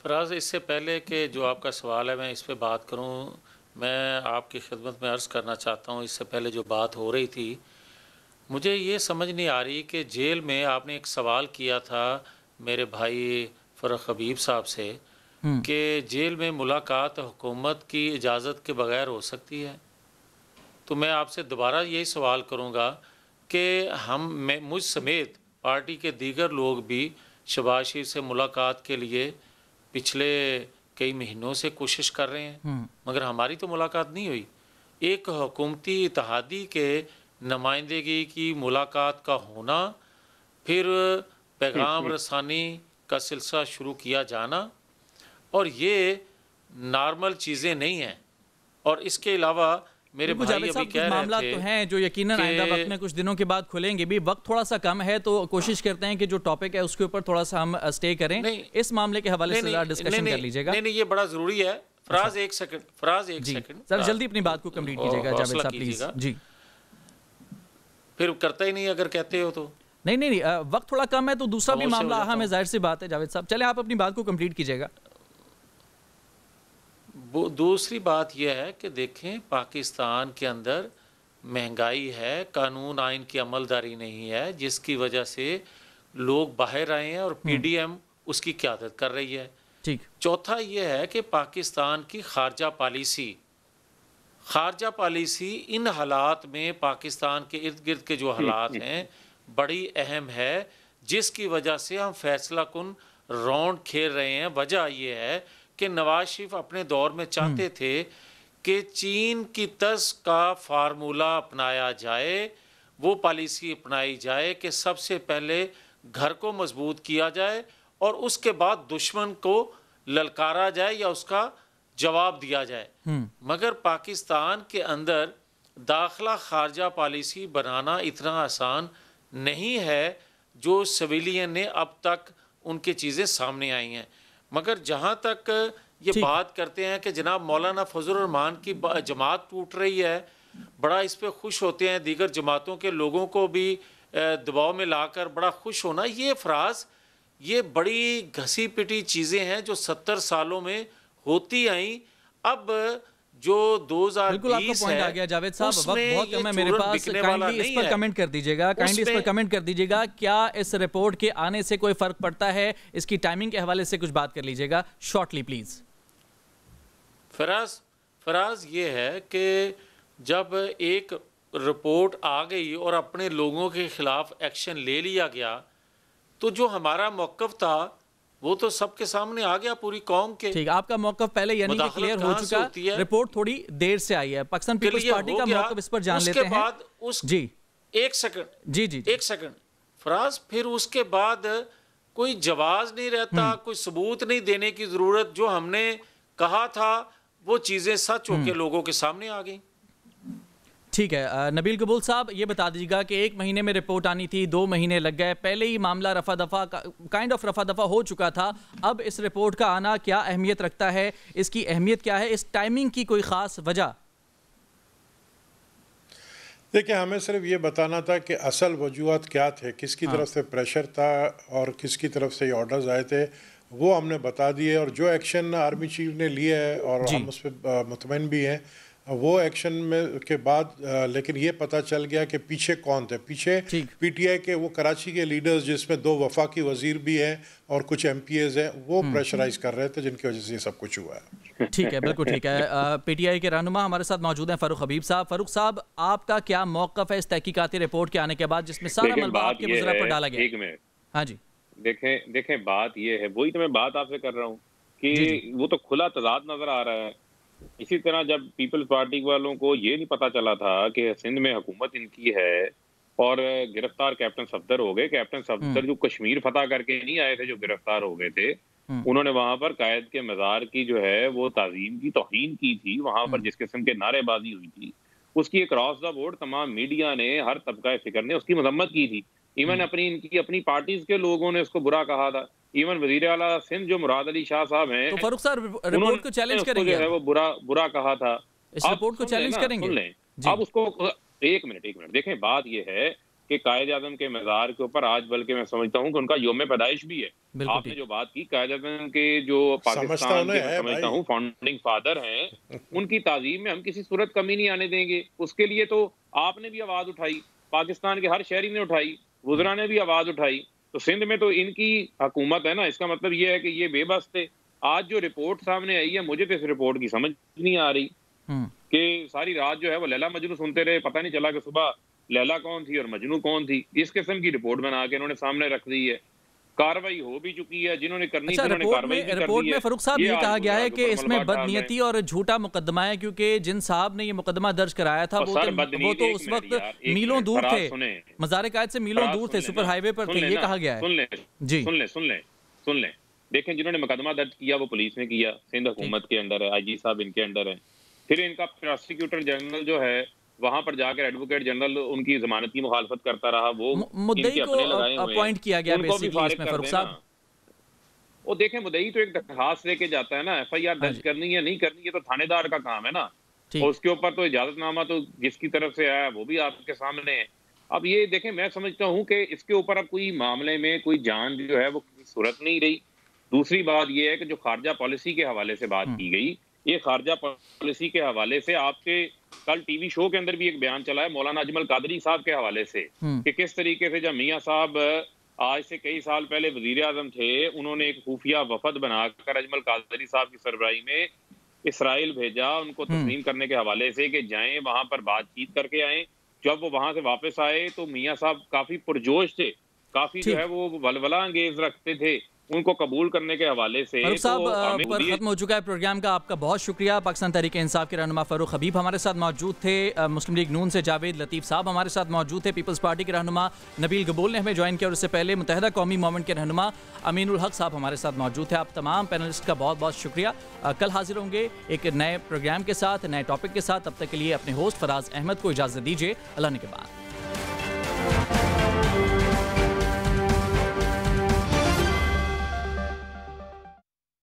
فراز، اس سے پہلے کہ جو آپ کا سوال ہے میں اس پہ بات کروں، میں آپ کی خدمت میں عرض کرنا چاہتا ہوں. اس سے پہلے جو بات ہو رہی تھی، مجھے یہ سمجھ نہیں آ رہی کہ جیل میں آپ نے ایک سوال کیا تھا میرے بھائی فرق حبیب صاحب سے کہ جیل میں ملاقات حکومت کی اجازت کے بغیر ہو سکتی ہے. تو میں آپ سے دوبارہ یہی سوال کروں گا کہ مجھ سمیت پارٹی کے دیگر لوگ بھی شہباز شریف سے ملاقات کے لیے پچھلے کئی مہینوں سے کوشش کر رہے ہیں، مگر ہماری تو ملاقات نہیں ہوئی. ایک حکومتی اتحادی کے نمائندگی کی ملاقات کا ہونا، پھر پیغام رسانی کا سلسلہ شروع کیا جانا، اور یہ نارمل چیزیں نہیں ہیں. اور اس کے علاوہ میرے بھائی ابھی کہہ رہے معاملات تو ہیں جو یقیناً آئندہ وقت میں کچھ دنوں کے بعد کھلیں گے بھی. وقت تھوڑا سا کم ہے تو کوشش کرتے ہیں کہ جو ٹاپک ہے اس کے اوپر تھوڑا سا ہم اسٹے کریں. اس معاملے کے حوالے سے ڈسکشن کر لیجئے گا. نہیں، یہ بڑا ضروری ہے. فراز ایک سیکنڈ سر، جلدی اپنی بات کو کمپلیٹ کیجئے گا جاوید صاحب پلیز. جی، پھر کرتا ہی نہیں اگر کہتے ہو تو. نہیں، وقت تھوڑا کم ہے تو دوسرا بھی معاملہ اہم ہے، ظاہر سی بات ہے. جاوید صاحب چلیں، آپ اپنی بات کو کمپلیٹ کیجئے گا. دوسری بات یہ ہے کہ دیکھیں، پاکستان کے اندر مہنگائی ہے، قانون آئین کی عملداری نہیں ہے، جس کی وجہ سے لوگ باہر آئے ہیں اور PDM اس کی قیادت کر رہی ہے. چوتھا یہ ہے کہ پاکستان کی خارجہ پالیسی ان حالات میں پاکستان کے ارد گرد کے جو حالات ہیں بڑی اہم ہے، جس کی وجہ سے ہم فیصلہ کن راؤنڈ کھیل رہے ہیں. وجہ یہ ہے کہ نواز شریف اپنے دور میں چاہتے تھے کہ چین کی طرز کا فارمولہ اپنایا جائے، وہ پالیسی اپنائی جائے کہ سب سے پہلے گھر کو مضبوط کیا جائے اور اس کے بعد دشمن کو للکارا جائے یا اس کا جواب دیا جائے. مگر پاکستان کے اندر داخلہ خارجہ پالیسی بنانا اتنا آسان نہیں ہے جو سویلین نے اب تک ان کی چیزیں سامنے آئی ہیں. مگر جہاں تک یہ بات کرتے ہیں کہ جناب مولانا فضل الرحمان کی جماعت ٹوٹ رہی ہے، بڑا اس پہ خوش ہوتے ہیں، دیگر جماعتوں کے لوگوں کو بھی دباؤ میں لا کر بڑا خوش ہونا، یہ فراز یہ بڑی گھسی پٹی چیزیں ہیں جو 70 سالوں میں ہوتی آئیں. اب جو 2020 ہے آ گیا جاوید صاحب، وقت بہت کم ہے میرے پاس. کائنڈلی اس پر کمنٹ کر دیجئے گا کیا اس رپورٹ کے آنے سے کوئی فرق پڑتا ہے؟ اس کی ٹائمنگ کے حوالے سے کچھ بات کر لیجئے گا شارٹلی پلیز. فراز یہ ہے کہ جب ایک رپورٹ آ گئی اور اپنے لوگوں کے خلاف ایکشن لے لیا گیا تو جو ہمارا موقف تھا وہ تو سب کے سامنے آ گیا پوری قوم کے. ٹھیک، آپ کا موقف پہلے یعنی کہ کلیئر ہو چکا، رپورٹ تھوڑی دیر سے آئی ہے. پاکستان پیپلز پارٹی کا موقف اس پر جان لیتے ہیں. جی ایک سیکنڈ فراز، پھر اس کے بعد کوئی جواز نہیں رہتا، کوئی ثبوت نہیں دینے کی ضرورت. جو ہم نے کہا تھا وہ چیزیں سچ ہو کے لوگوں کے سامنے آ گئیں. ٹھیک ہے نبیل قبول صاحب، یہ بتا دیجیے گا کہ 1 مہینے میں رپورٹ آنی تھی، 2 مہینے لگ گئے، پہلے ہی معاملہ رفع دفع ہو چکا تھا، اب اس رپورٹ کا آنا کیا اہمیت رکھتا ہے، اس کی اہمیت کیا ہے، اس ٹائمنگ کی کوئی خاص وجہ؟ دیکھیں ہمیں صرف یہ بتانا تھا کہ اصل وجوہات کیا تھے، کس کی طرف سے پریشر تھا اور کس کی طرف سے یہ آرڈرز آئے تھے، وہ ہم نے بتا دیے، اور جو ایکشن آرمی چیف نے لیا ہے اور ہم اس پہ مطمئن بھی ہیں، وہ ایکشن میں کے بعد لیکن یہ پتہ چل گیا کہ پیچھے کون تھے، پیچھے پی ٹی آئی کے وہ کراچی کے لیڈرز جس میں 2 وفاقی وزیر بھی ہیں اور کچھ ایم پی ایز ہیں، وہ پریشرائز کر رہے تھے جن کی وجہ سے یہ سب کچھ ہوا ہے۔ ٹھیک ہے، بالکل ٹھیک ہے۔ پی ٹی آئی کے رہنما ہمارے ساتھ موجود ہیں فاروق حبیب صاحب۔ فاروق صاحب، آپ کا کیا موقف ہے اس تحقیقاتی رپورٹ کے آنے کے بعد جس میں سارا ملبہ آپ کے مضرب پر ڈالا گیا؟ ہاں جی دیکھیں بات یہ ہے، وہی تو میں بات آپ سے کر رہا ہوں کہ وہ تو کھلا تضاد نظر آ رہا ہے۔ اسی طرح جب پیپلز پارٹی والوں کو یہ نہیں پتا چلا تھا کہ سندھ میں حکومت ان کی ہے اور گرفتار کیپٹن صفدر ہو گئے، کیپٹن صفدر جو کشمیر فتح کر کے نہیں آئے تھے، جو گرفتار ہو گئے تھے، انہوں نے وہاں پر قائد کے مزار کی جو ہے وہ تعظیم کی توہین کی تھی، وہاں پر جس قسم کے نعرے بازی ہوئی تھی، اس کی اکراس دا بورڈ تمام میڈیا نے، ہر طبقہ فکر نے اس کی مذمت کی تھی، ایون اپنی پارٹیز کے لوگوں نے اس کو برا کہا تھا، ایون وزیر اعلیٰ سندھ جو مراد علی شاہ صاحب ہیں، تو فاروق صاحب رپورٹ کو چیلنج کریں گے؟ وہ برا کہا تھا، اس رپورٹ کو چیلنج کریں گے؟ سن لیں اب اس کو، ایک منٹ دیکھیں، بات یہ ہے کہ قائد اعظم کے مزار کے اوپر آج بلکہ میں سمجھتا ہوں کہ ان کا یوم پیدائش بھی ہے۔ آپ نے جو بات کی قائد اعظم کے جو پاکستان کے سمجھتا ہوں فاؤنڈنگ فادر ہیں، ان کی تعظیم میں ہم کسی صورت کمی نہیں آنے دیں گے۔ اس کے لیے تو آپ نے بھی آواز اٹھائی، پاکستان کے ہر شہری نے اٹھائی، وزراء نے بھی آواز اٹھائی، تو سندھ میں تو ان کی حکومت ہے نا، اس کا مطلب یہ ہے کہ یہ بے بس تھے۔ آج جو رپورٹ سامنے آئی ہے، مجھے تو اس رپورٹ کی سمجھ نہیں آ رہی کہ ساری رات جو ہے وہ لیلا مجنو سنتے رہے، پتہ نہیں چلا کہ صبح لیلا کون تھی اور مجنو کون تھی۔ اس قسم کی رپورٹ بنا کے انہوں نے سامنے رکھ دی ہے، کاروائی ہو بھی چکی ہے، جنہوں نے کرنی تھی انہوں نے کاروائی بھی کر دی ہے۔ رپورٹ میں فاروق صاحب یہ کہا گیا ہے کہ اس میں بدنیتی اور جھوٹا مقدمہ ہے، کیونکہ جن صاحب نے یہ مقدمہ درج کرایا تھا وہ تو اس وقت میلوں دور تھے، مزار قائد سے میلوں دور تھے، سپر ہائی وے پر تھے، یہ کہا گیا ہے۔ جی سن لیں، دیکھیں جنہوں نے مقدمہ درج کیا وہ پولیس نے کیا، سندھ حکومت کے اندر ہے، آئی جی صاحب ان کے اندر ہے، پھر ان کا پروسیکیوٹر جنرل جو ہے وہاں پر جا کر ایڈوکیٹ جنرل ان کی ضمانت کی مخالفت کرتا رہا، وہ مدعی کو اپوائنٹ کیا گیا بیسیکلی اس میں فاروق صاحب۔ وہ دیکھیں مدعی تو ایک درخواست لے کے جاتا ہے نا، ایف آئی آر درج کرنی ہے نہیں کرنی ہے تو تھانے دار کا کام ہے نا، اور اس کے اوپر تو اجازت نامہ تو جس کی طرف سے آیا وہ بھی آپ کے سامنے ہے۔ اب یہ دیکھیں میں سمجھتا ہوں کہ اس کے اوپر اب کوئی معاملے میں کوئی جان جو ہے وہ صورت نہیں رہی۔ دوسری بات یہ ہے کہ جو خارجہ پالیسی کے حوالے سے بات کی گئی، یہ خارجہ پالیسی کے حوالے سے آپ کے کل ٹی وی شو کے اندر بھی ایک بیان چلا ہے مولانا اجمل قادری صاحب کے حوالے سے، کہ کس طریقے سے جب میاں صاحب آج سے کئی سال پہلے وزیر اعظم تھے، انہوں نے ایک خفیہ وفد بنا کر اجمل قادری صاحب کی سربراہی میں اسرائیل بھیجا ان کو تسلیم کرنے کے حوالے سے کہ جائیں وہاں پر بات چیت کر کے آئیں۔ جب وہ وہاں سے واپس آئے تو میاں صاحب کافی پرجوش تھے، کافی جو ہے وہ ولولہ انگیز رکھتے تھے، ان کو قبول کرنے کے حوالے سے۔ فاروق صاحب پر ختم ہو چکا ہے پروگرام کا، آپ کا بہت شکریہ۔ پاکستان تحریک انصاف کے رہنما فاروق حبیب ہمارے ساتھ موجود تھے، مسلم لیگ نون سے جاوید لطیف صاحب ہمارے ساتھ موجود تھے، پیپلز پارٹی کے رہنما نبیل قبول نے ہمیں جوائن کیا، اور اس سے پہلے متحدہ قومی موومنٹ کے رہنما امین الحق صاحب ہمارے ساتھ موجود تھے۔ آپ تمام پینلسٹ کا بہت بہت شکریہ۔ کل حاضر ہوں گے ایک نئے پروگرام کے ساتھ، نئے ٹاپک کے ساتھ، تب تک کے لیے اپنے ہوسٹ فراز احمد کو اجازت دیجیے، اللہ نے کے بعد۔